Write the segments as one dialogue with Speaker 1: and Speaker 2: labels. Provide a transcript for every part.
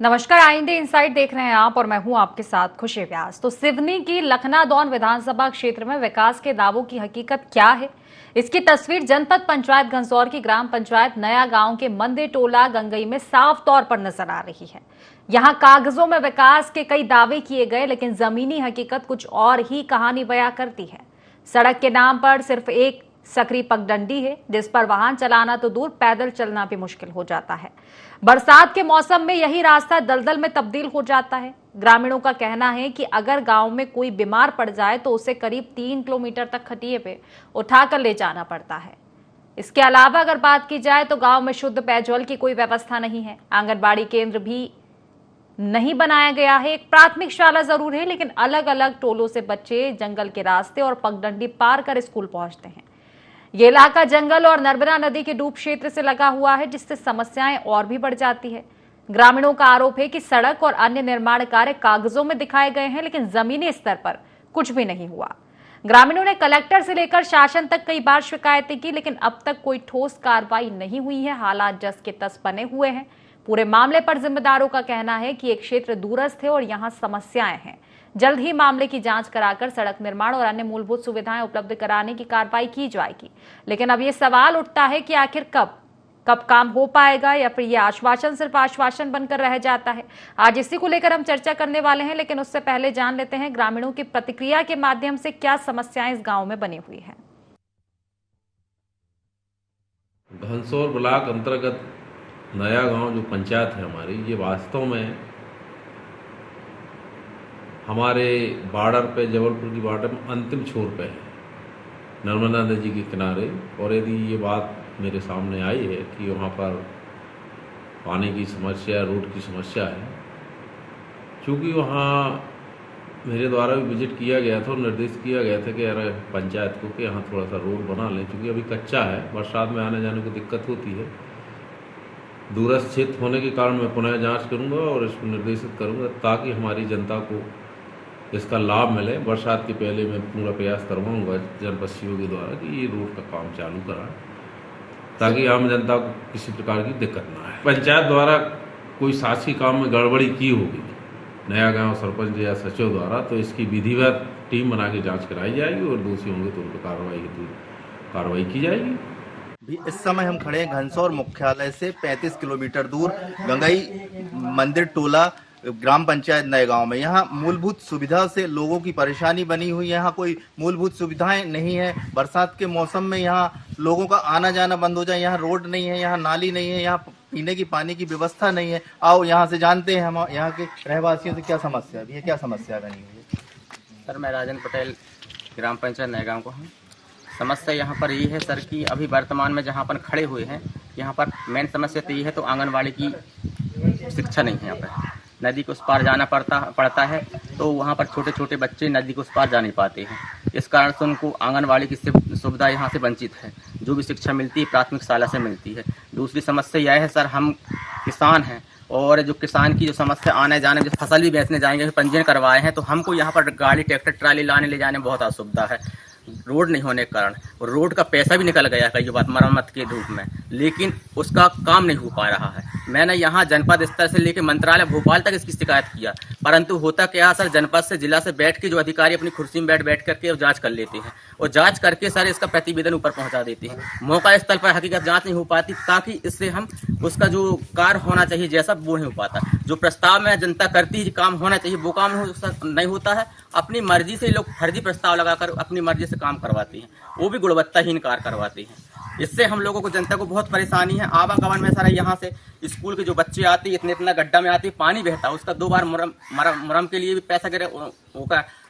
Speaker 1: नमस्कार, आइंदे इनसाइट देख रहे हैं आप और मैं हूं आपके साथ खुशी व्यास। तो सिवनी की लखनादौन विधानसभा क्षेत्र में विकास के दावों की हकीकत क्या है, इसकी तस्वीर जनपद पंचायत घनसौर की ग्राम पंचायत नया गांव के मंदिर टोला गंगई में साफ तौर पर नजर आ रही है। यहां कागजों में विकास के कई दावे किए गए, लेकिन जमीनी हकीकत कुछ और ही कहानी बयां करती है। सड़क के नाम पर सिर्फ एक सकरी पगडंडी है, जिस पर वाहन चलाना तो दूर, पैदल चलना भी मुश्किल हो जाता है। बरसात के मौसम में यही रास्ता दलदल में तब्दील हो जाता है। ग्रामीणों का कहना है कि अगर गांव में कोई बीमार पड़ जाए तो उसे करीब 3 किलोमीटर तक खटिये पे उठाकर ले जाना पड़ता है। इसके अलावा अगर बात की जाए तो गांव में शुद्ध पेयजल की कोई व्यवस्था नहीं है। आंगनबाड़ी केंद्र भी नहीं बनाया गया है। एक प्राथमिक शाला जरूर है, लेकिन अलग अलग टोलों से बच्चे जंगल के रास्ते और पगडंडी पार कर स्कूल पहुंचते हैं। ये इलाका जंगल और नर्मदा नदी के डूब क्षेत्र से लगा हुआ है, जिससे समस्याएं और भी बढ़ जाती है। ग्रामीणों का आरोप है कि सड़क और अन्य निर्माण कार्य कागजों में दिखाए गए हैं, लेकिन जमीनी स्तर पर कुछ भी नहीं हुआ। ग्रामीणों ने कलेक्टर से लेकर शासन तक कई बार शिकायतें की, लेकिन अब तक कोई ठोस कार्रवाई नहीं हुई है। हालात जस के तस बने हुए हैं। पूरे मामले पर जिम्मेदारों का कहना है कि एक क्षेत्र दूरस्थ है और यहाँ समस्याएं हैं। जल्द ही मामले की जांच कराकर सड़क निर्माण और अन्य मूलभूत सुविधाएं उपलब्ध कराने की कार्रवाई की जाएगी। लेकिन अब ये सवाल उठता है कि आखिर कब काम हो पाएगा, या फिर ये आश्वासन सिर्फ आश्वासन बनकर रह जाता है। आज इसी को लेकर हम चर्चा करने वाले हैं, लेकिन उससे पहले जान लेते हैं ग्रामीणों की प्रतिक्रिया के माध्यम से क्या समस्याएं इस गांव में बनी हुई है।
Speaker 2: घनसौर ब्लॉक अंतर्गत नया गांव जो पंचायत है हमारी, ये वास्तव में हमारे बॉर्डर पे, जबलपुर की बॉर्डर में अंतिम छोर पे है, नर्मदा नदी के किनारे। और यदि ये बात मेरे सामने आई है कि वहाँ पर पानी की समस्या, रोड की समस्या है, क्योंकि वहाँ मेरे द्वारा भी विजिट किया गया था और निर्देश किया गया था कि यार पंचायत को कि यहाँ थोड़ा सा रोड बना लें, क्योंकि अभी कच्चा है, बरसात में आने जाने को दिक्कत होती है। दूरस्थ क्षेत्र होने के कारण मैं पुनः जांच करूंगा और इसको निर्देशित करूंगा ताकि हमारी जनता को इसका लाभ मिले। बरसात के पहले मैं पूरा प्रयास करवाऊंगा जनपदवासियों के द्वारा कि ये रोड का काम चालू कराएं, ताकि आम जनता को किसी प्रकार की दिक्कत ना आए। पंचायत द्वारा कोई शासकीय काम में गड़बड़ी की होगी नया गांव सरपंच या सचिव द्वारा, तो इसकी विधिवत टीम बना के जाँच कराई जाएगी और दोषी होंगे तो उन पर कार्रवाई की जाएगी।
Speaker 3: इस समय हम खड़े हैं घनसौर मुख्यालय से 35 किलोमीटर दूर गंगई मंदिर टोला ग्राम पंचायत नए गांव में। यहाँ मूलभूत सुविधा से लोगों की परेशानी बनी हुई है। यहाँ कोई मूलभूत सुविधाएं नहीं है। बरसात के मौसम में यहाँ लोगों का आना जाना बंद हो जाए। यहाँ रोड नहीं है, यहाँ नाली नहीं है, यहाँ पीने की पानी की व्यवस्था नहीं है। आओ यहाँ से जानते हैं हम यहाँ के रहवासियों से क्या समस्या है। क्या समस्या बनी हुई है?
Speaker 4: सर, मैं राजन पटेल, ग्राम पंचायत नए गाँव को हूँ। समस्या यहाँ पर ये है सर कि अभी वर्तमान में जहाँ पर खड़े हुए हैं, यहाँ पर मेन समस्या तो ये है, तो आंगनवाड़ी की शिक्षा नहीं है। यहाँ पर नदी को उस पार जाना पड़ता है, तो वहाँ पर छोटे छोटे बच्चे नदी को उस पार जा नहीं पाते हैं। इस कारण से उनको आंगनवाड़ी की सुविधा यहाँ से वंचित है। जो भी शिक्षा मिलती है प्राथमिक शाला से मिलती है। दूसरी समस्या यह है सर, हम किसान हैं और जो किसान की जो समस्या आने जाने, जो फसल भी बेचने जाएंगे, पंजीयन करवाए हैं, तो हमको यहाँ पर गाड़ी, ट्रैक्टर, ट्राली लाने ले जाने में बहुत असुविधा है। रोड नहीं होने के कारण रोड का पैसा भी निकल गया कई बात मरम्मत के रूप में, लेकिन उसका काम नहीं हो पा रहा है। मैंने यहाँ जनपद स्तर से लेकर मंत्रालय भोपाल तक इसकी शिकायत किया, परंतु होता क्या सर, जनपद से जिला से बैठ के जो अधिकारी अपनी कुर्सी में बैठ करके जांच कर लेते हैं और जांच करके सर इसका प्रतिवेदन ऊपर पहुंचा देते हैं। मौका स्थल पर हकीकत जांच नहीं हो पाती, ताकि इससे हम उसका जो कार्य होना चाहिए जैसा वो नहीं हो पाता। जो प्रस्ताव में जनता करती है काम होना चाहिए, वो काम नहीं होता है। अपनी मर्जी से लोग फर्जी प्रस्ताव लगाकर अपनी मर्जी से काम करवाते हैं, वो भी गुणवत्ताहीन कार्य करवाते हैं। इससे हम लोगों को, जनता को बहुत परेशानी है। आवागमन में सारा यहाँ से स्कूल के जो बच्चे आते हैं, इतना गड्ढा में आते हैं, पानी बहता है, उसका 2 बार मुरम के लिए भी पैसा गिरे,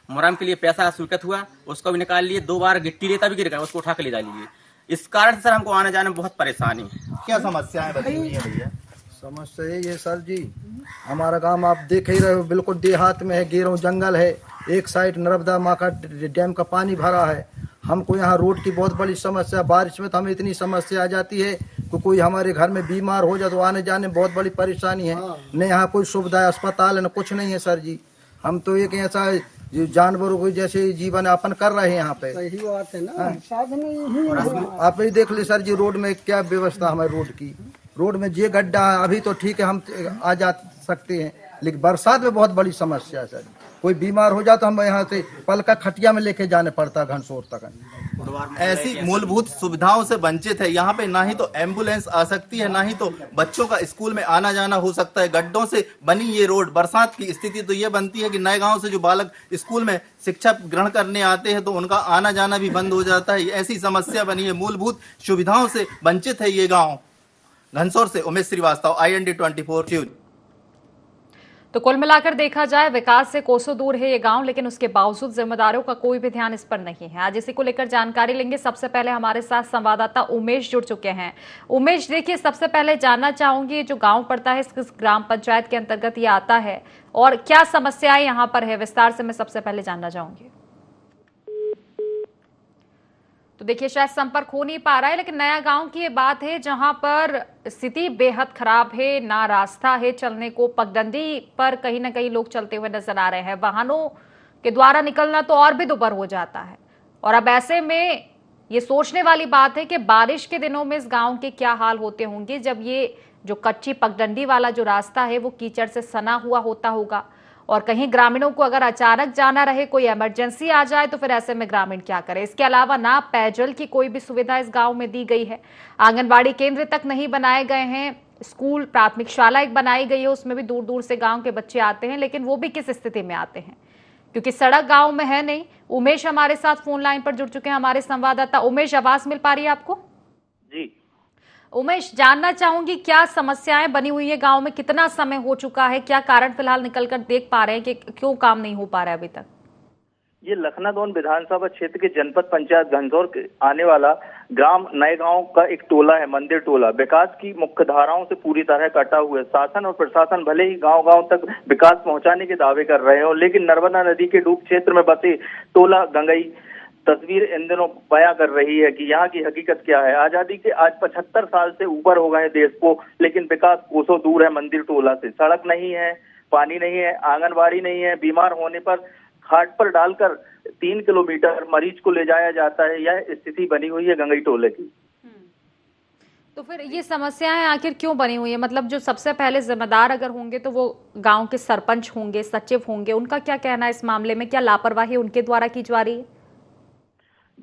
Speaker 4: मुरम के लिए पैसा स्वीकृत हुआ, उसको भी निकाल लिए। 2 बार गिट्टी रेता भी गिर गया, उसको उठा के ले जा लीजिए। इस कारण से सर हमको आने जाने में बहुत परेशानी है।
Speaker 3: क्या समस्याएं बनी हुई है भैया?
Speaker 5: समस्या ये सर जी, हमारा गांव आप देख ही रहे हो, बिल्कुल देहात में है, गेरों जंगल है। एक साइड नर्मदा माँ का डैम का पानी भरा है। हमको यहाँ रोड की बहुत बड़ी समस्या, बारिश में तो हमें इतनी समस्या आ जाती है कि कोई हमारे घर में बीमार हो जाए तो आने जाने में बहुत बड़ी परेशानी है। न यहाँ कोई सुविधा, अस्पताल है, न कुछ नहीं है सर जी। हम तो एक ऐसा जानवरों को जैसे जीवन यापन कर रहे हैं यहाँ पे।
Speaker 6: सही बात है ना, साधन ही
Speaker 5: आप ही देख ले सर जी, रोड में क्या व्यवस्था हमारे रोड की। रोड में जे गड्ढा है, अभी तो ठीक है, हम आ जा सकते हैं, लेकिन बरसात में बहुत बड़ी समस्या है सर। कोई बीमार हो जाए तो हम यहाँ से पल का खटिया में लेके जाने पड़ता है घनसोर तक।
Speaker 3: ऐसी मूलभूत सुविधाओं से वंचित है। यहाँ पे ना ही तो एम्बुलेंस आ सकती है, ना ही तो बच्चों का स्कूल में आना जाना हो सकता है। गड्ढों से बनी ये रोड, बरसात की स्थिति तो ये बनती है कि नए गांव से जो बालक स्कूल में शिक्षा ग्रहण करने आते हैं तो उनका आना जाना भी बंद हो जाता है। ऐसी समस्या बनी है, मूलभूत सुविधाओं से वंचित है ये गाँव। घनसोर से उमेश श्रीवास्तव, IND 24 न्यूज।
Speaker 1: तो कुल मिलाकर देखा जाए विकास से कोसों दूर है ये गांव, लेकिन उसके बावजूद जिम्मेदारों का कोई भी ध्यान इस पर नहीं है। आज इसी को लेकर जानकारी लेंगे। सबसे पहले हमारे साथ संवाददाता उमेश जुड़ चुके हैं। उमेश, देखिए, सबसे पहले जानना चाहूंगी जो गांव पड़ता है किस ग्राम पंचायत के अंतर्गत ये आता है और क्या समस्याएं यहाँ पर है, विस्तार से मैं सबसे पहले जानना चाहूंगी। तो देखिए, शायद संपर्क हो नहीं पा रहा है, लेकिन नया गांव की ये बात है जहां पर स्थिति बेहद खराब है, ना रास्ता है चलने को, पगडंडी पर कहीं ना कहीं लोग चलते हुए नजर आ रहे हैं। वाहनों के द्वारा निकलना तो और भी दुभर हो जाता है। और अब ऐसे में ये सोचने वाली बात है कि बारिश के दिनों में इस गांव के क्या हाल होते होंगे, जब ये जो कच्ची पगडंडी वाला जो रास्ता है वो कीचड़ से सना हुआ होता होगा। और कहीं ग्रामीणों को अगर अचानक जाना रहे, कोई इमरजेंसी आ जाए, तो फिर ऐसे में ग्रामीण क्या करें। इसके अलावा ना पेयजल की कोई भी सुविधा इस गांव में दी गई है, आंगनबाड़ी केंद्र तक नहीं बनाए गए हैं, स्कूल प्राथमिक शाला एक बनाई गई है, उसमें भी दूर दूर से गांव के बच्चे आते हैं, लेकिन वो भी किस स्थिति में आते हैं क्योंकि सड़क गांव में है नहीं। उमेश हमारे साथ फोन लाइन पर जुड़ चुके हैं, हमारे संवाददाता। उमेश, आवाज मिल पा रही है आपको?
Speaker 7: जी
Speaker 1: उमेश, जानना चाहूंगी क्या समस्याएं बनी हुई है गांव में, कितना समय हो चुका है, क्या कारण फिलहाल निकलकर देख पा रहे हैं कि क्यों काम नहीं हो पा रहा है अभी तक?
Speaker 7: ये लखनादौन विधानसभा क्षेत्र के जनपद पंचायत घनसोर के आने वाला ग्राम नए गांव का एक टोला है, मंदिर टोला। विकास की मुख्य धाराओं से पूरी तरह कटा हुआ है। शासन और प्रशासन भले ही गांव गांव तक विकास पहुंचाने के दावे कर रहे हो, लेकिन नर्मदा नदी के डूब क्षेत्र में बसे टोला गंगई तस्वीर इन दिनों बयां कर रही है कि यहाँ की हकीकत क्या है। आजादी के आज 75 साल से ऊपर हो गए देश को, लेकिन विकास कोसों दूर है मंदिर टोला से। सड़क नहीं है, पानी नहीं है, आंगनबाड़ी नहीं है, बीमार होने पर खाट पर डालकर 3 किलोमीटर मरीज को ले जाया जाता है। यह स्थिति बनी हुई है गंगई टोले की।
Speaker 1: तो फिर ये समस्याएं आखिर क्यों बनी हुई है? मतलब जो सबसे पहले जिम्मेदार अगर होंगे तो वो गांव के सरपंच होंगे, सचिव होंगे, उनका क्या कहना है इस मामले में? क्या लापरवाही उनके द्वारा की जा रही है?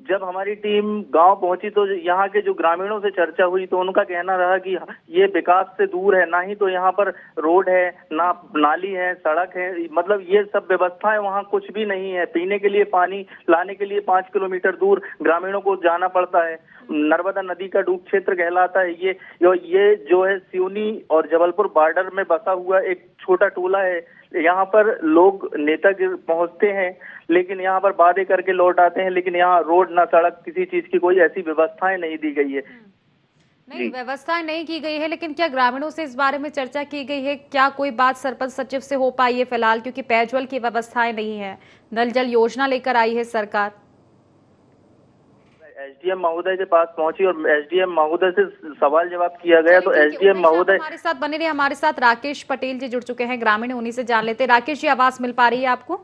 Speaker 7: जब हमारी टीम गांव पहुंची तो यहाँ के जो ग्रामीणों से चर्चा हुई तो उनका कहना रहा कि ये विकास से दूर है, ना ही तो यहाँ पर रोड है, ना नाली है, सड़क है, मतलब ये सब व्यवस्थाएं वहाँ कुछ भी नहीं है। पीने के लिए पानी लाने के लिए 5 किलोमीटर दूर ग्रामीणों को जाना पड़ता है। नर्मदा नदी का डूब क्षेत्र कहलाता है ये जो है सिवनी और जबलपुर बॉर्डर में बसा हुआ एक छोटा टोला है। यहाँ पर लोग नेता पहुंचते हैं, लेकिन यहाँ पर वादे करके लौट आते हैं, लेकिन यहाँ रोड ना सड़क, किसी चीज की कोई ऐसी व्यवस्थाएं नहीं दी गई है।
Speaker 1: नहीं, व्यवस्थाएं नहीं की गई है, लेकिन क्या ग्रामीणों से इस बारे में चर्चा की गई है? क्या कोई बात सरपंच सचिव से हो पाई है फिलहाल? क्योंकि पेयजल की व्यवस्थाएं नहीं है, नल जल योजना लेकर आई है सरकार।
Speaker 7: एसडीएम महोदय के पास पहुंची और एसडीएम महोदय से सवाल जवाब किया गया तो एसडीएम महोदय
Speaker 1: हमारे साथ बने रहे। हमारे साथ राकेश पटेल जी जुड़ चुके हैं, ग्रामीण, उन्हीं से जान लेते। राकेश जी, आवाज मिल पा रही है आपको?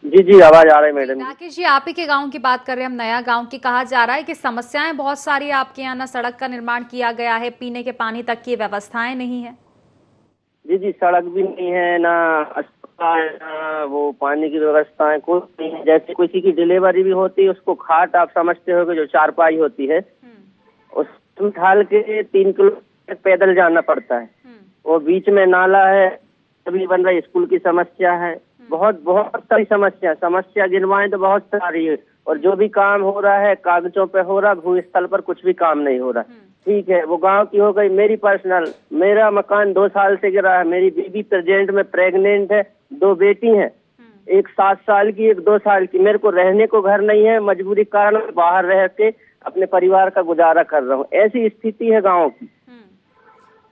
Speaker 7: जी आवाज आ रही है मैडम।
Speaker 1: राकेश जी, आप ही के गांव की बात कर रहे हैं हम, नया गांव की। कहा जा रहा है कि समस्याएं बहुत सारी आपके यहाँ, ना सड़क का निर्माण किया गया है, पीने के पानी तक की व्यवस्थाएं नहीं है।
Speaker 8: जी सड़क भी नहीं है, ना अस्पताल, ना वो पानी की व्यवस्थाएं कुछ नहीं है। जैसे किसी की डिलीवरी भी होती है, उसको खाट आप समझते हो कि जो चारपाई होती है, उसको उठाल के 3 किलोमीटर पैदल जाना पड़ता है। वो बीच में नाला है, अभी बन रहा है, स्कूल की समस्या है, बहुत सारी समस्या गिनवाएं तो बहुत सारी है। और जो भी काम हो रहा है कागजों पे हो रहा, भूस्थल पर कुछ भी काम नहीं हो रहा। ठीक है, वो गांव की हो गई। मेरी पर्सनल, मेरा मकान 2 साल से गिरा है, मेरी बीवी प्रेजेंट में प्रेग्नेंट है, 2 बेटी हैं, एक 7 साल की, एक 2 साल की। मेरे को रहने को घर नहीं है, मजबूरी कारण बाहर रह के अपने परिवार का गुजारा कर रहा हूँ। ऐसी स्थिति है गाँव की।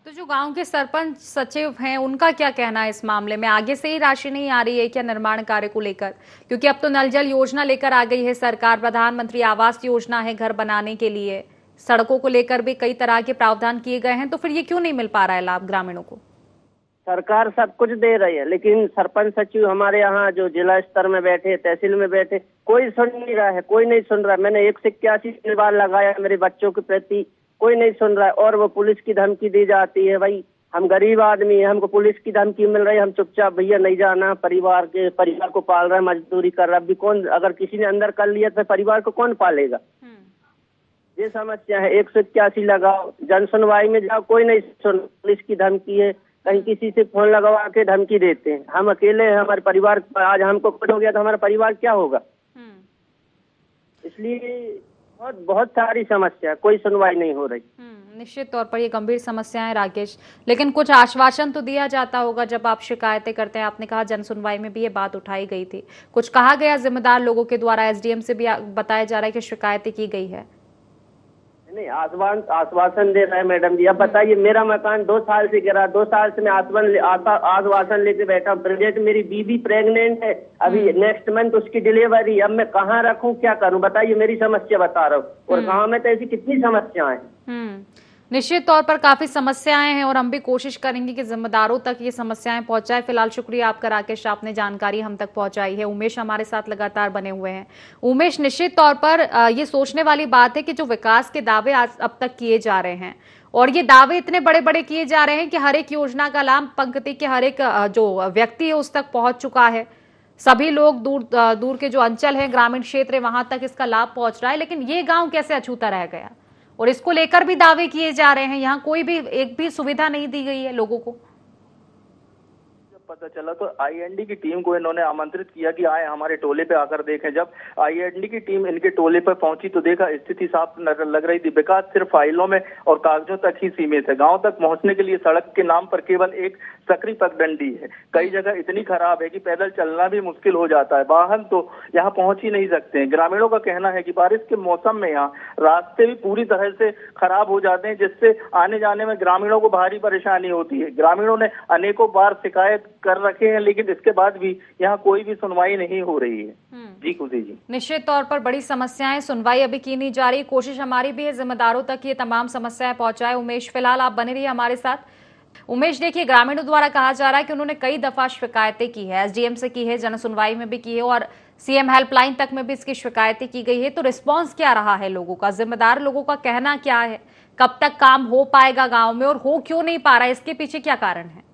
Speaker 1: तो जो गांव के सरपंच सचिव हैं, उनका क्या कहना है इस मामले में? आगे से ही राशि नहीं आ रही है क्या निर्माण कार्य को लेकर? क्योंकि अब तो नल जल योजना लेकर आ गई है सरकार, प्रधानमंत्री आवास योजना है घर बनाने के लिए, सड़कों को लेकर भी कई तरह के प्रावधान किए गए हैं, तो फिर ये क्यों नहीं मिल पा रहा है लाभ ग्रामीणों को?
Speaker 8: सरकार सब कुछ दे रही है, लेकिन सरपंच सचिव हमारे यहाँ जो जिला स्तर में बैठे, तहसील में बैठे, कोई सुन नहीं रहा है, कोई नहीं सुन रहा है। मैंने 181 बार लगाया मेरे बच्चों के प्रति, कोई नहीं सुन रहा है। और वो पुलिस की धमकी दी जाती है, भाई हम गरीब आदमी हैं, हमको पुलिस की धमकी मिल रही है, हम चुपचाप भैया नहीं जाना, परिवार को पाल रहा है, मजदूरी कर रहा है। अभी कौन, अगर किसी ने अंदर कर लिया तो परिवार को कौन पालेगा? ये समस्या है। 181 लगाओ, जन सुनवाई में जाओ, कोई नहीं सुन, पुलिस की धमकी है, कहीं किसी से फोन लगवा के धमकी देते हैं। हम अकेले हैं, हमारे परिवार, आज हमको कुछ हो गया तो हमारा परिवार क्या होगा? इसलिए बहुत सारी समस्या, कोई सुनवाई नहीं हो रही।
Speaker 1: निश्चित तौर पर ये गंभीर समस्याएं राकेश, लेकिन कुछ आश्वासन तो दिया जाता होगा जब आप शिकायतें करते हैं। आपने कहा जन सुनवाई में भी ये बात उठाई गई थी, कुछ कहा गया जिम्मेदार लोगों के द्वारा? एसडीएम से भी बताया जा रहा है कि शिकायतें की गई है।
Speaker 8: नहीं, आश्वासन दे रहे हैं मैडम जी। अब बताइए, मेरा मकान 2 साल से गिरा, 2 साल से मैं आश्वासन लेके बैठा हूँ। प्रेजेंट मेरी बीबी प्रेग्नेंट है, अभी नेक्स्ट मंथ उसकी डिलीवरी। अब मैं कहाँ रखूँ, क्या करूँ? बताइए, मेरी समस्या बता रहा हूँ। और गाँव में तो ऐसी कितनी समस्याएं हैं।
Speaker 1: निश्चित तौर पर काफी समस्याएं हैं और हम भी कोशिश करेंगे कि जिम्मेदारों तक ये समस्याएं पहुंचाए। फिलहाल शुक्रिया आपका राकेश, आपने जानकारी हम तक पहुंचाई है। उमेश हमारे साथ लगातार बने हुए हैं। उमेश, निश्चित तौर पर ये सोचने वाली बात है कि जो विकास के दावे आज अब तक किए जा रहे हैं और ये दावे इतने बड़े बड़े किए जा रहे हैं कि हर एक योजना का लाभ पंक्ति के हर एक जो व्यक्ति है उस तक पहुंच चुका है। सभी लोग दूर के जो अंचल है, ग्रामीण क्षेत्र है, वहां तक इसका लाभ पहुंच रहा है, लेकिन ये गाँव कैसे अछूता रह गया? और इसको लेकर भी दावे किए जा रहे हैं, यहाँ कोई भी एक भी सुविधा नहीं दी गई है लोगों को।
Speaker 7: जब पता चला तो आईएनडी की टीम को इन्होंने आमंत्रित किया कि आए हमारे टोले पे आकर देखें। जब आईएनडी की टीम इनके टोले पर पहुंची तो देखा स्थिति साफ लग रही थी। विकास सिर्फ फाइलों में और कागजों तक ही सीमित है। गांव तक पहुंचने के लिए सड़क के नाम पर केवल एक सकरी पगडंडी है। कई जगह इतनी खराब है कि पैदल चलना भी मुश्किल हो जाता है, वाहन तो यहाँ पहुंच ही नहीं सकते हैं। ग्रामीणों का कहना है कि बारिश के मौसम में यहाँ रास्ते भी पूरी तरह से खराब हो जाते हैं, जिससे आने जाने में ग्रामीणों को भारी परेशानी होती है। ग्रामीणों ने अनेकों बार शिकायत कर रखे हैं, लेकिन इसके बाद भी यहाँ कोई भी सुनवाई नहीं हो रही है। जी खुशी जी,
Speaker 1: निश्चित तौर पर बड़ी समस्याएं, सुनवाई अभी की नहीं जा रही। कोशिश हमारी भी है जिम्मेदारों तक ये तमाम समस्याएं पहुंचाए। उमेश, फिलहाल आप बने रहिए हमारे साथ। उमेश, देखिए, ग्रामीणों द्वारा कहा जा रहा है कि उन्होंने कई दफा शिकायतें की है, एसडीएम से की है, जन सुनवाई में भी की है और सीएम हेल्पलाइन तक में भी इसकी शिकायतें की गई है। तो रिस्पांस क्या रहा है लोगों का? जिम्मेदार लोगों का कहना क्या है? कब तक काम हो पाएगा गांव में और हो क्यों नहीं पा रहा है? इसके पीछे क्या कारण है?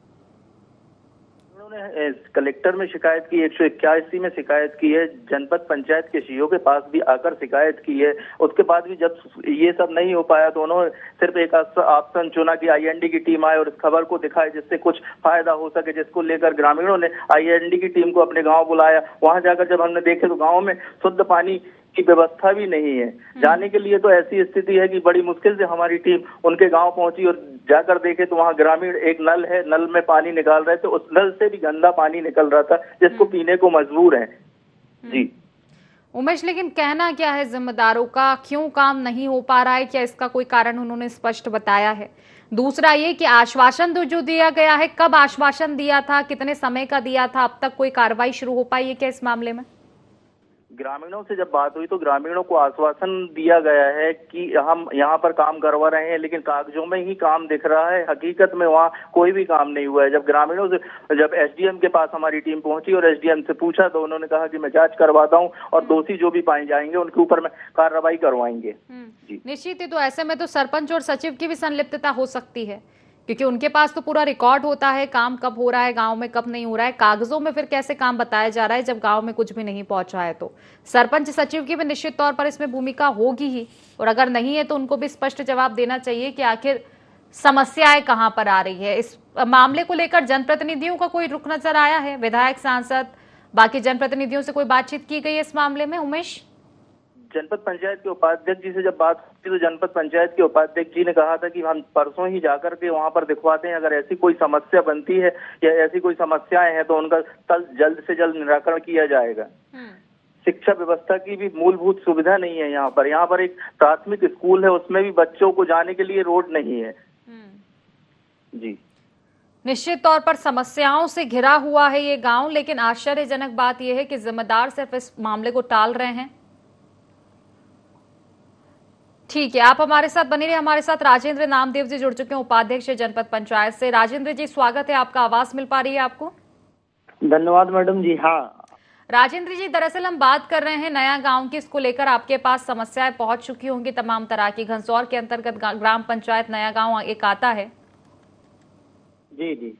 Speaker 7: उन्होंने कलेक्टर में शिकायत की, 181 में शिकायत की है, जनपद पंचायत के सीईओ के पास भी आकर शिकायत की है। उसके बाद भी जब ये सब नहीं हो पाया तो उन्होंने सिर्फ एक ऑप्शन चुना कि आईएनडी की टीम आए और इस खबर को दिखाए जिससे कुछ फायदा हो सके, जिसको लेकर ग्रामीणों ने आईएनडी की टीम को अपने गाँव बुलाया। वहां जाकर जब हमने देखे तो गाँव में शुद्ध पानी की व्यवस्था भी नहीं है। जाने के लिए तो ऐसी स्थिति है कि बड़ी मुश्किल से हमारी टीम उनके गांव पहुंची और जाकर देखे तो वहां ग्रामीण एक नल है, नल में पानी निकाल रहे थे, उस नल से भी गंदा पानी निकल रहा था जिसको पीने को मजबूर है। जी
Speaker 1: उमेश, लेकिन कहना क्या है जिम्मेदारों का? क्यों काम नहीं हो पा रहा है? क्या इसका कोई कारण उन्होंने स्पष्ट बताया है? दूसरा ये कि आश्वासन तो जो दिया गया है, कब आश्वासन दिया था, कितने समय का दिया था, अब तक कोई कार्रवाई शुरू हो पाई है क्या इस मामले में?
Speaker 7: ग्रामीणों से जब बात हुई तो ग्रामीणों को आश्वासन दिया गया है कि हम यहाँ पर काम करवा रहे हैं, लेकिन कागजों में ही काम दिख रहा है, हकीकत में वहाँ कोई भी काम नहीं हुआ है। जब एसडीएम के पास हमारी टीम पहुंची और एसडीएम से पूछा तो उन्होंने कहा कि मैं जांच करवाता हूँ और दोषी जो भी पाए जाएंगे उनके ऊपर में कार्रवाई करवाएंगे।
Speaker 1: निश्चित ही, तो ऐसे में तो सरपंच और सचिव की भी संलिप्तता हो सकती है, क्योंकि उनके पास तो पूरा रिकॉर्ड होता है, काम कब हो रहा है गांव में, कब नहीं हो रहा है। कागजों में फिर कैसे काम बताया जा रहा है जब गांव में कुछ भी नहीं पहुंचा है? तो सरपंच सचिव की भी निश्चित तौर पर इसमें भूमिका होगी ही, और अगर नहीं है तो उनको भी स्पष्ट जवाब देना चाहिए कि आखिर समस्याएं कहां पर आ रही है। इस मामले को लेकर जनप्रतिनिधियों का कोई रुख नजर आया है? विधायक, सांसद, बाकी जनप्रतिनिधियों से कोई बातचीत की गई है इस मामले में? उमेश,
Speaker 7: जनपद पंचायत के उपाध्यक्ष जी से जब बात की तो जनपद पंचायत के उपाध्यक्ष जी ने कहा था कि हम परसों ही जाकर के वहां पर दिखवाते हैं, अगर ऐसी कोई समस्या बनती है या ऐसी कोई समस्याएं हैं तो उनका जल्द से जल्द निराकरण किया जाएगा। शिक्षा व्यवस्था की भी मूलभूत सुविधा नहीं है यहाँ पर एक प्राथमिक स्कूल है, उसमें भी बच्चों को जाने के लिए रोड नहीं है। जी,
Speaker 1: निश्चित तौर पर समस्याओं से घिरा हुआ है ये गांव, लेकिन आश्चर्यजनक बात यह है कि जिम्मेदार सिर्फ इस मामले को टाल रहे हैं। ठीक है, आप हमारे साथ बने रहिए। हमारे साथ राजेंद्र नामदेव जी जुड़ चुके हैं, उपाध्यक्ष जनपद पंचायत से। राजेंद्र जी, स्वागत है आपका। आवाज मिल पा रही है आपको?
Speaker 9: धन्यवाद मैडम जी। हाँ
Speaker 1: राजेंद्र जी, दरअसल हम बात कर रहे हैं नया गांव की। इसको लेकर आपके पास समस्याएं पहुंच चुकी होंगी तमाम तरह की। घनसौर के अंतर्गत ग्राम पंचायत नया गांव एक आता है।
Speaker 9: जी जी।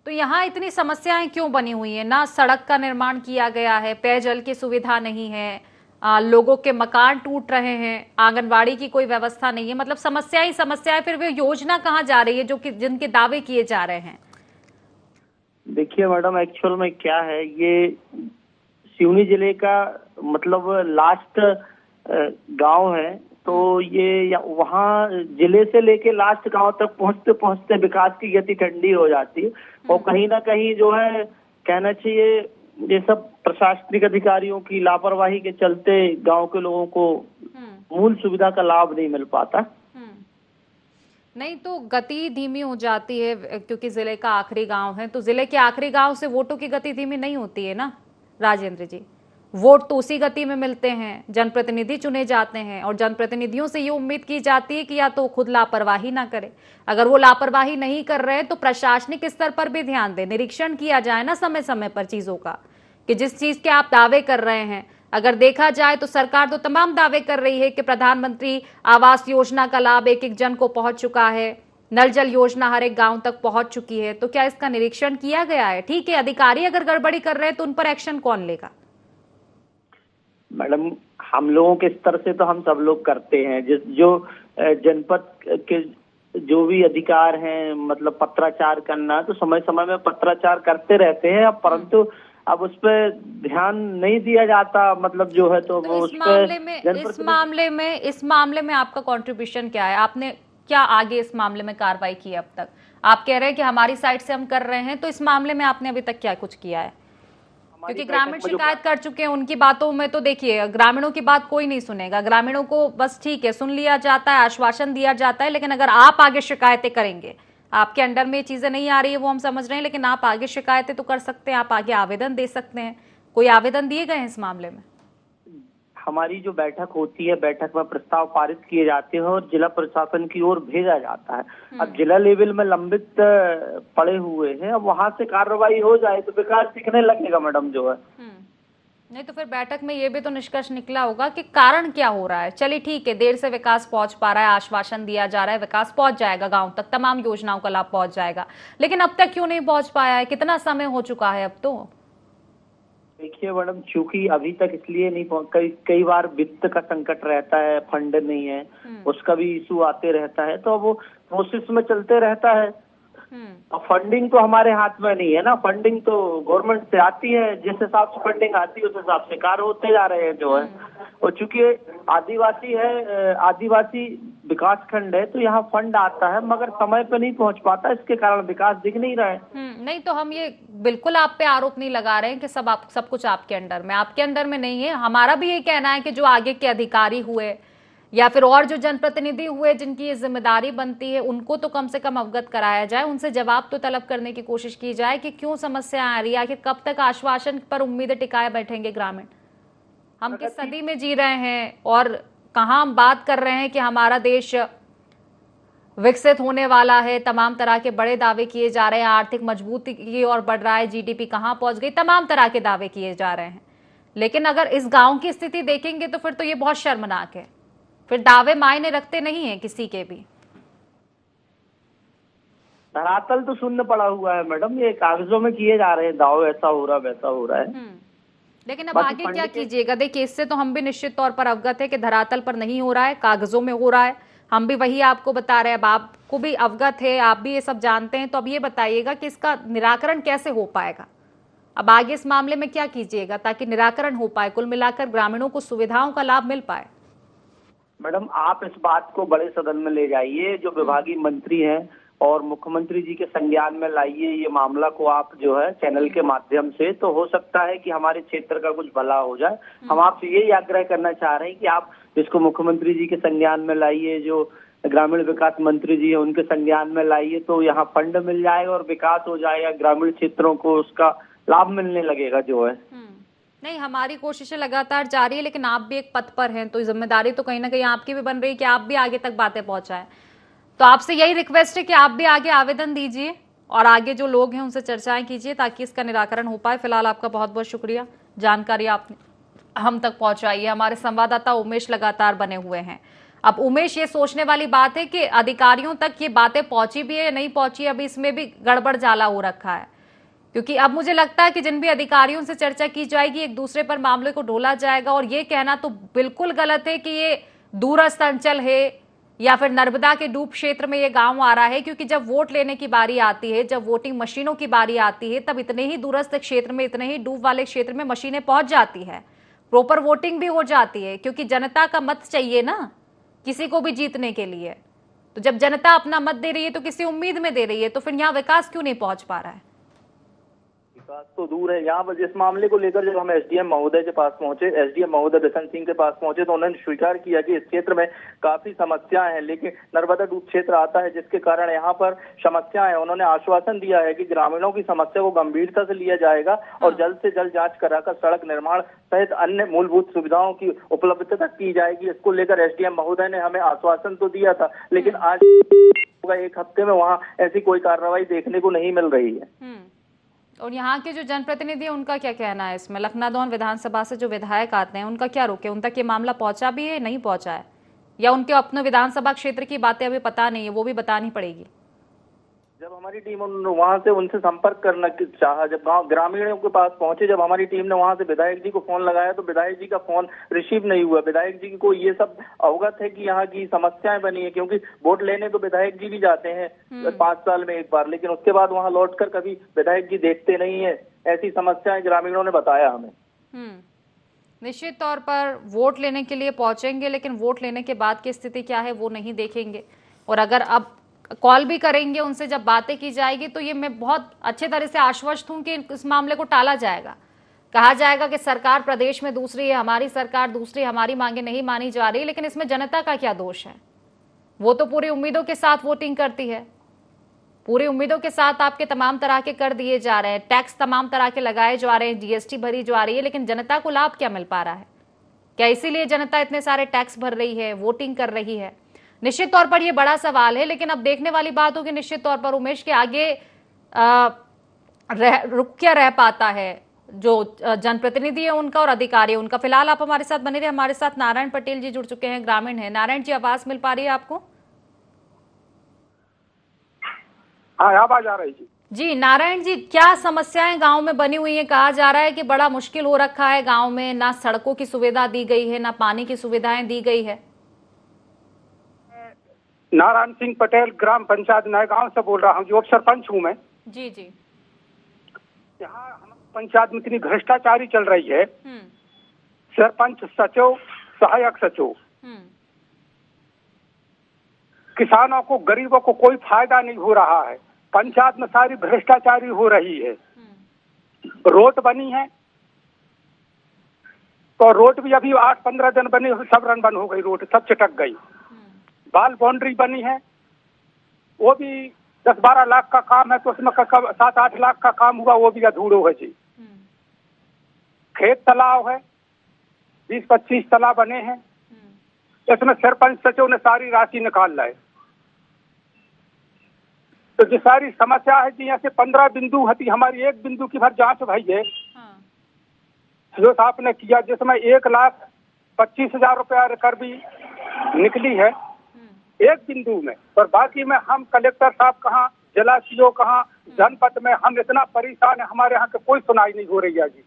Speaker 1: तो यहाँ इतनी समस्याएं क्यों बनी हुई हैं? ना सड़क का निर्माण किया गया है, पेयजल की सुविधा नहीं है, लोगों के मकान टूट रहे हैं, आंगनबाड़ी की कोई व्यवस्था नहीं है, मतलब समस्या ही समस्या है। फिर वे योजना कहाँ जा रही है जो कि जिनके दावे किए जा रहे हैं?
Speaker 9: देखिए मैडम, एक्चुअल में क्या है, ये सिवनी जिले का मतलब लास्ट गांव है। तो ये वहाँ जिले से लेके लास्ट गांव तक पहुंचते पहुंचते विकास की गति ठंडी हो जाती है। और कहीं ना कहीं जो है कहना चाहिए, ये सब प्रशासनिक अधिकारियों की लापरवाही के चलते गांव के लोगों को मूल सुविधा का लाभ नहीं मिल पाता।
Speaker 1: नहीं तो गति धीमी हो जाती है, क्योंकि जिले का आखिरी गांव है। तो जिले के आखिरी गांव से वोटों की गति धीमी नहीं होती है ना राजेंद्र जी। वोट तो उसी गति में मिलते हैं, जनप्रतिनिधि चुने जाते हैं और जनप्रतिनिधियों से ये उम्मीद की जाती है कि या तो खुद लापरवाही ना करे, अगर वो लापरवाही नहीं कर रहे हैं तो प्रशासनिक स्तर पर भी ध्यान दे, निरीक्षण किया जाए ना समय समय पर चीजों का, कि जिस चीज के आप दावे कर रहे हैं। अगर देखा जाए तो सरकार तो तमाम दावे कर रही है कि प्रधानमंत्री आवास योजना का लाभ एक एक जन को पहुंच चुका है, नल जल योजना हर एक गांव तक पहुंच चुकी है। तो क्या इसका निरीक्षण किया गया है? ठीक है, अधिकारी अगर गड़बड़ी कर रहे हैं तो उन पर एक्शन कौन लेगा?
Speaker 9: मैडम, हम लोगों के स्तर से तो हम सब लोग करते हैं, जो जनपद के जो भी अधिकार हैं, मतलब पत्राचार करना, तो समय समय में पत्राचार करते रहते हैं। अब परंतु अब उस पर ध्यान नहीं दिया जाता, मतलब जो है तो वो
Speaker 1: इस मामले में आपका कंट्रीब्यूशन क्या है? आपने क्या आगे इस मामले में कार्रवाई की अब तक? आप कह रहे हैं कि हमारी साइड से हम कर रहे हैं, तो इस मामले में आपने अभी तक क्या कुछ किया है? क्योंकि ग्रामीण शिकायत कर चुके हैं, उनकी बातों में तो देखिए ग्रामीणों की बात कोई नहीं सुनेगा। ग्रामीणों को बस ठीक है सुन लिया जाता है, आश्वासन दिया जाता है, लेकिन अगर आप आगे शिकायतें करेंगे, आपके अंडर में ये चीजें नहीं आ रही है वो हम समझ रहे हैं, लेकिन आप आगे शिकायतें तो कर सकते हैं, आप आगे आवेदन दे सकते हैं। कोई आवेदन दिए गए हैं इस मामले में?
Speaker 9: हमारी जो बैठक होती है, बैठक में प्रस्ताव पारित किए जाते हैं और जिला प्रशासन की ओर भेजा जाता है। अब जिला लेवल में लंबित पड़े हुए हैं, अब वहां से कार्रवाई हो जाए तो विकास दिखने लगेगा मैडम जो है।
Speaker 1: नहीं तो फिर बैठक में ये भी तो निष्कर्ष निकला होगा कि कारण क्या हो रहा है। चलिए ठीक है, देर से विकास पहुंच पा रहा है, आश्वासन दिया जा रहा है, विकास पहुंच जाएगा गांव तक, तमाम योजनाओं का लाभ पहुंच जाएगा, लेकिन अब तक क्यों नहीं पहुंच पाया है? कितना समय हो चुका है अब तो?
Speaker 9: देखिए मैडम, चूंकि अभी तक इसलिए नहीं कई बार वित्त का संकट रहता है, फंड नहीं है, उसका भी इशू आते रहता है, तो वो प्रोसेस में चलते रहता है। और फंडिंग तो हमारे हाथ में नहीं है ना, फंडिंग तो गवर्नमेंट से आती है, जिस हिसाब से फंडिंग आती है उस हिसाब से कार्य होते जा रहे हैं जो है। और चूंकि आदिवासी है, आदिवासी विकास खंड है, तो यहाँ फंड आता है मगर समय पे नहीं पहुंच पाता, इसके कारण विकास दिख नहीं रहा है।
Speaker 1: नहीं तो हम ये बिल्कुल आप पे आरोप नहीं लगा रहे हैं कि सब कुछ आपके अंडर में, आपके अंडर में नहीं है। हमारा भी ये कहना है कि जो आगे के अधिकारी हुए या फिर और जो जनप्रतिनिधि हुए जिनकी ये जिम्मेदारी बनती है, उनको तो कम से कम अवगत कराया जाए, उनसे जवाब तो तलब करने की कोशिश की जाए कि क्यों समस्या आ रही है, आखिर कब तक आश्वासन पर उम्मीदें टिकाए बैठेंगे ग्रामीण। हम किस सदी में जी रहे हैं और कहाँ हम बात कर रहे हैं कि हमारा देश विकसित होने वाला है, तमाम तरह के बड़े दावे किए जा रहे हैं, आर्थिक मजबूती की ओर बढ़ रहा है, जीडीपी कहाँ पहुंच गई, तमाम तरह के दावे किए जा रहे हैं। लेकिन अगर इस गांव की स्थिति देखेंगे तो फिर तो ये बहुत शर्मनाक है, फिर दावे मायने रखते नहीं है किसी के भी।
Speaker 9: धरातल तो शून्य पड़ा हुआ है मैडम, ये कागजों में किए जा रहे हैं दावे, ऐसा हो रहा वैसा हो रहा है।
Speaker 1: लेकिन अब आगे क्या कीजिएगा? देखिए इससे तो हम भी निश्चित तौर पर अवगत है कि धरातल पर नहीं हो रहा है, कागजों में हो रहा है, हम भी वही आपको बता रहे हैं, अब आपको भी अवगत है, आप भी ये सब जानते हैं। तो अब ये बताइएगा कि इसका निराकरण कैसे हो पाएगा? अब आगे इस मामले में क्या कीजिएगा ताकि निराकरण हो पाए, कुल मिलाकर ग्रामीणों को सुविधाओं का लाभ मिल पाए?
Speaker 9: मैडम, आप इस बात को बड़े सदन में ले जाइए, जो विभागीय मंत्री हैं, और मुख्यमंत्री जी के संज्ञान में लाइए ये मामला को आप जो है चैनल के माध्यम से, तो हो सकता है कि हमारे क्षेत्र का कुछ भला हो जाए। हम आपसे यही आग्रह करना चाह रहे हैं कि आप इसको मुख्यमंत्री जी के संज्ञान में लाइए, जो ग्रामीण विकास मंत्री जी है उनके संज्ञान में लाइए, तो यहाँ फंड मिल जाएगा और विकास हो जाएगा, ग्रामीण क्षेत्रों को उसका लाभ मिलने लगेगा जो है।
Speaker 1: नहीं, हमारी कोशिशें लगातार जारी है, लेकिन आप भी एक पथ पर हैं, तो जिम्मेदारी तो कहीं ना कहीं आपकी भी बन रही है कि आप भी आगे तक बातें पहुंचाएं। तो आपसे यही रिक्वेस्ट है कि आप भी आगे आवेदन दीजिए और आगे जो लोग हैं उनसे चर्चाएं कीजिए ताकि इसका निराकरण हो पाए। फिलहाल आपका बहुत बहुत शुक्रिया, जानकारी आपने हम तक पहुंचाई है। हमारे संवाददाता उमेश लगातार बने हुए हैं। अब उमेश, ये सोचने वाली बात है कि अधिकारियों तक ये बातें पहुंची भी है या नहीं पहुंची, अभी इसमें भी गड़बड़ जाला हो रखा है। क्योंकि अब मुझे लगता है कि जिन भी अधिकारियों से चर्चा की जाएगी, एक दूसरे पर मामले को ढोला जाएगा। और ये कहना तो बिल्कुल गलत है कि ये दूरस्थ अंचल है या फिर नर्मदा के डूब क्षेत्र में ये गांव आ रहा है, क्योंकि जब वोट लेने की बारी आती है, जब वोटिंग मशीनों की बारी आती है, तब इतने ही दूरस्थ क्षेत्र में, इतने ही डूब वाले क्षेत्र में मशीनें पहुंच जाती है, प्रॉपर वोटिंग भी हो जाती है, क्योंकि जनता का मत चाहिए ना किसी को भी जीतने के लिए। तो जब जनता अपना मत दे रही है तो किसी उम्मीद में दे रही है, तो फिर यहाँ विकास क्यों नहीं पहुंच पा रहा है?
Speaker 7: विकास तो दूर है। यहाँ पर इस मामले को लेकर जब हम एसडीएम महोदय के पास पहुंचे, एसडीएम महोदय बिशन सिंह के पास पहुंचे, तो उन्होंने स्वीकार किया कि इस क्षेत्र में काफी समस्याएं हैं, लेकिन नर्मदा डूब क्षेत्र आता है जिसके कारण यहाँ पर समस्याएं हैं। उन्होंने आश्वासन दिया है कि ग्रामीणों की समस्या को गंभीरता से लिया जाएगा और जल्द से जल्द जांच कराकर सड़क निर्माण सहित अन्य मूलभूत सुविधाओं की उपलब्धता की जाएगी। इसको लेकर एसडीएम महोदय ने हमें आश्वासन तो दिया था, लेकिन आज एक हफ्ते में वहाँ ऐसी कोई कार्रवाई देखने को नहीं मिल रही है।
Speaker 1: और यहाँ के जो जनप्रतिनिधि हैं उनका क्या कहना है इसमें? लखनादौन विधानसभा से जो विधायक आते हैं उनका क्या रुख है? उन तक ये मामला पहुंचा भी है, नहीं पहुंचा है, या उनके अपने विधानसभा क्षेत्र की बातें अभी पता नहीं है, वो भी बतानी पड़ेगी?
Speaker 7: जब हमारी टीम वहां से उनसे संपर्क करना चाहा, जब गांव ग्रामीणों के पास पहुंचे, जब हमारी टीम ने वहां से विधायक जी को फोन लगाया तो विधायक जी का फोन रिसीव नहीं हुआ। विधायक जी को ये सब अवगत है कि यहाँ की समस्याएं बनी है, क्योंकि वोट लेने तो विधायक जी भी जाते हैं 5 साल में एक बार, लेकिन उसके बाद वहाँ लौटकर कभी विधायक जी देखते नहीं है। ऐसी समस्याएं ग्रामीणों ने बताया हमें।
Speaker 1: निश्चित तौर पर वोट लेने के लिए पहुंचेंगे, लेकिन वोट लेने के बाद की स्थिति क्या है वो नहीं देखेंगे। और अगर अब कॉल भी करेंगे उनसे, जब बातें की जाएगी, तो ये मैं बहुत अच्छे तरह से आश्वस्त हूं कि इस मामले को टाला जाएगा। कहा जाएगा कि सरकार प्रदेश में दूसरी है, हमारी सरकार दूसरी, हमारी मांगे नहीं मानी जा रही, लेकिन इसमें जनता का क्या दोष है? वो तो पूरी उम्मीदों के साथ वोटिंग करती है, पूरी उम्मीदों के साथ आपके तमाम तरह के कर दिए जा रहे हैं, टैक्स तमाम तरह के लगाए जा रहे हैं, जीएसटी भरी जा रही है, लेकिन जनता को लाभ क्या मिल पा रहा है? क्या इसीलिए जनता इतने सारे टैक्स भर रही है, वोटिंग कर रही है? निश्चित तौर पर यह बड़ा सवाल है, लेकिन अब देखने वाली बात होगी निश्चित तौर पर उमेश के आगे रुक क्या रह पाता है जो जनप्रतिनिधि है उनका और अधिकारी है उनका। फिलहाल आप हमारे साथ बने रहे। हमारे साथ नारायण पटेल जी जुड़ चुके हैं, ग्रामीण है। नारायण जी, आवाज मिल पा रही है आपको?
Speaker 10: हाँ, आवाज आ रही है
Speaker 1: जी। नारायण जी, क्या समस्याएं गांव में बनी हुई है? कहा जा रहा है कि बड़ा मुश्किल हो रखा है गांव में, ना सड़कों की सुविधा दी गई है, ना पानी की सुविधाएं दी गई है।
Speaker 10: नारायण सिंह पटेल ग्राम पंचायत नयगांव से बोल रहा हूँ, जो सरपंच हूँ मैं।
Speaker 1: जी जी।
Speaker 10: यहाँ पंचायत में इतनी भ्रष्टाचारी चल रही है, सरपंच सचिव, सहायक सचिव, किसानों को, गरीबों को कोई फायदा नहीं हो रहा है। पंचायत में सारी भ्रष्टाचारी हो रही है। रोड बनी है तो रोड भी अभी 8-15 दिन बनी, सब रन बंद हो गई, रोड सब चटक गई। बाल बाउंड्री बनी है, वो भी 10-12 लाख का काम है, तो उसमें 7-8 लाख का काम हुआ, वो भी अधूरो है जी। खेत तालाब है, 20-25 तालाब बने हैं, इसमें सरपंच सचिव ने सारी राशि निकाल लाई। तो जो सारी समस्या है जी, यहाँ से 15 बिंदु हती, हमारी एक बिंदु की भर जांच भाई है जो आपने किया, जिसमें 1,25,000 रुपया कर भी निकली है एक बिंदु में, और बाकी में हम कलेक्टर साहब कहाँ, जिला सीओ कहाँ, जनपद में हम इतना परेशान है, हमारे यहाँ की कोई सुनाई नहीं हो रही है जी।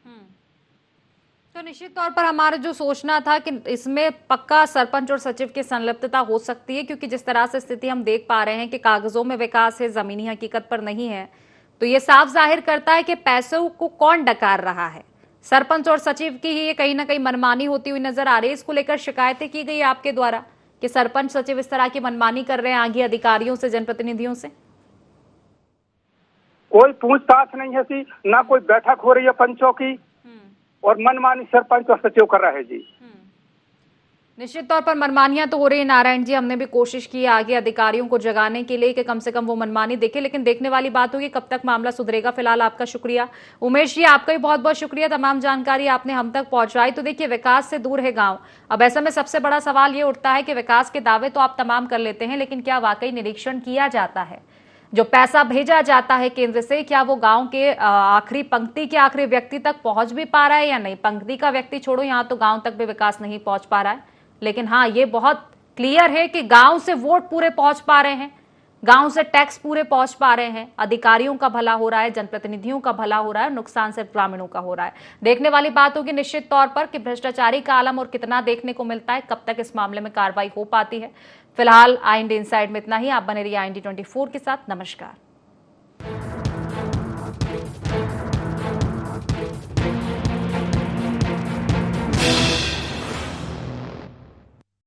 Speaker 1: तो निश्चित तौर पर हमारा जो सोचना था कि इसमें पक्का सरपंच और सचिव की संलिप्तता हो सकती है, क्योंकि जिस तरह से स्थिति हम देख पा रहे हैं कि कागजों में विकास है, जमीनी हकीकत पर नहीं है, तो ये साफ जाहिर करता है कि पैसों को कौन डकार रहा है। सरपंच और सचिव की ये कहीं ना कहीं मनमानी होती हुई नजर आ रही है। इसको लेकर शिकायतें की गई आपके द्वारा कि सरपंच सचिव इस तरह की मनमानी कर रहे हैं आगे अधिकारियों से, जनप्रतिनिधियों से?
Speaker 10: कोई पूछताछ नहीं है जी, ना कोई बैठक हो रही है पंचों की, और मनमानी सरपंच और सचिव कर रहे हैं जी।
Speaker 1: निश्चित तौर पर मनमानियां तो हो रही है नारायण जी। हमने भी कोशिश की आगे अधिकारियों को जगाने के लिए कि कम से कम वो मनमानी देखे, लेकिन देखने वाली बात होगी कब तक मामला सुधरेगा। फिलहाल आपका शुक्रिया उमेश जी, आपका भी बहुत बहुत शुक्रिया, तमाम जानकारी आपने हम तक पहुंचाई। तो देखिए, विकास से दूर है गांव। अब ऐसे में सबसे बड़ा सवाल ये उठता है कि विकास के दावे तो आप तमाम कर लेते हैं, लेकिन क्या वाकई निरीक्षण किया जाता है? जो पैसा भेजा जाता है केंद्र से, क्या वो गांव के आखिरी पंक्ति के आखिरी व्यक्ति तक पहुंच भी पा रहा है या नहीं? पंक्ति का व्यक्ति छोड़ो, यहाँ तो गांव तक भी विकास नहीं पहुंच पा रहा है। लेकिन हाँ, ये बहुत क्लियर है कि गांव से वोट पूरे पहुंच पा रहे हैं, गांव से टैक्स पूरे पहुंच पा रहे हैं, अधिकारियों का भला हो रहा है, जनप्रतिनिधियों का भला हो रहा है, नुकसान सिर्फ ग्रामीणों का हो रहा है। देखने वाली बात होगी निश्चित तौर पर कि भ्रष्टाचारी का आलम और कितना देखने को मिलता है, कब तक इस मामले में कार्रवाई हो पाती है। फिलहाल IND इनसाइड में इतना ही। आप बने रहिए IND 24 के साथ। नमस्कार।